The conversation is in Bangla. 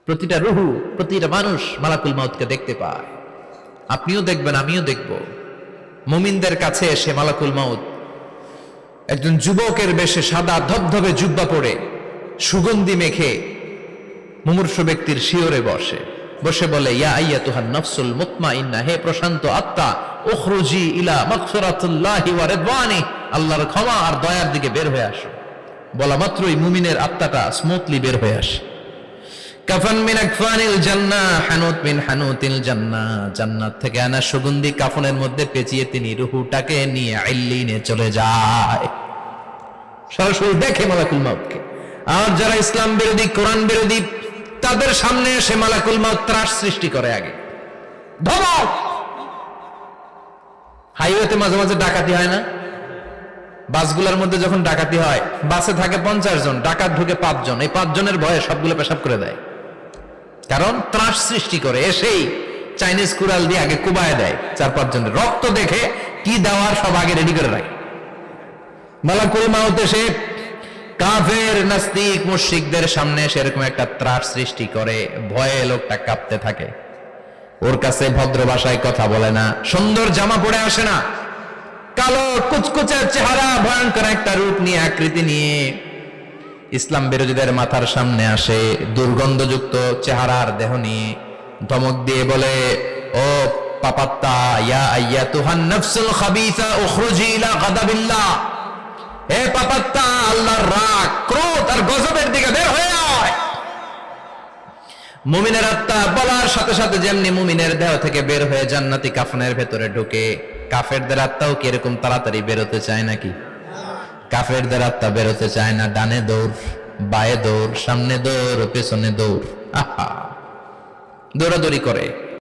প্রতিটা রুহু, প্রতিটা মানুষ মালাকুল মাউতকে দেখতে পায়। আপনিও দেখবেন, আমিও দেখব। মুমিনদের কাছে এসে মালাকুল মাউত একজন যুবকের বেশে সাদা ধবধবে জুব্বা পরে সুগন্ধি মেখে মুমূর্ষু ব্যক্তির শিয়রে বসে বলে, ইয়া আইয়াতুহান নাফসুল মুতমাইন্নাহ, হে প্রশান্ত আত্মা, উখরুজি ইলা মাগফিরাতিল্লাহি ওয়া রিদওয়ানি, আল্লাহর ক্ষমা আর দয়ার দিকে বের হয়ে আসো। বলা মাত্রই মুমিনের আত্মাটা স্মুথলি বের হয়ে আসে। কাফান মিন আকফানিল জান্নাহ, হানুত মিন হানুতিল জান্নাহ, জান্নাত থেকে আনা সুগন্ধি কাফনের মধ্যে পেঁচিয়ে তিনি রূহটাকে নিয়ে ইল্লিনে চলে যায়। সরাসরি দেখে মালাকুল মাউতকে। আর যারা ইসলাম বিরোধী, কোরআন বিরোধী, তাদের সামনে এসে মালাকুল মাউত ত্রাস সৃষ্টি করে। আগে ধমক। হাইওয়েতে মাঝে মাঝে ডাকাতি হয় না? বাসগুলোর মধ্যে যখন ডাকাতি হয়, বাসে থাকে 50 জন, ডাকাত ঢুকে 5 জন। এই 5 জনের ভয়ে সবগুলো পেশাব করে দেয়, কারণ ত্রাস সৃষ্টি করে। এসেই চাইনিজ কুড়াল দিয়ে আগে কুবায় দেয় 4-5 জনের। রক্ত দেখে কি দেওয়ার সব আগে রেডি করে রাখে। মালাকুল মাউত এসে কাফের, নাস্তিক, মুশরিকদের সামনে সেরকম একটা ত্রাস সৃষ্টি করে। ভয়ে লোকটা কাঁপতে থাকে। ওর কাছে ভদ্র ভাষায় কথা বলে না, সুন্দর জামা পরে আসে না, কালো কুচকুচে চেহারা, ভয়ঙ্কর একটা রূপ নিয়ে, আকৃতি নিয়ে ইসলাম বিরোধীদের মাথার সামনে আসে। দুর্গন্ধযুক্ত চেহারার দেহ নিয়ে ধমক দিয়ে বলে, ও পাপাত্তা, ইয়া আইয়াতুহান নাফসুল খাবিসা উখরুজি ইলা গাদাবিল্লাহ, হে পাপাত্তা, আল্লাহর রাগ, ক্রোধ আর গজবের দিকে বের হয়ে আয়। মুমিনের আত্মা বলার সাথে সাথে যেমনি মুমিনের দেহ থেকে বের হয়ে জান্নাতি কাফনের ভেতরে ঢুকে, কাফেরদের আত্মাও কি এরকম তাড়াতাড়ি বেরোতে চায় নাকি? কাফেরদের আত্মা বেরোতে চায় না। ডানে দৌড়, বায়ে দৌড়, সামনে দৌড়, পেছনে দৌড়, আহা, দৌড়াদৌড়ি করে।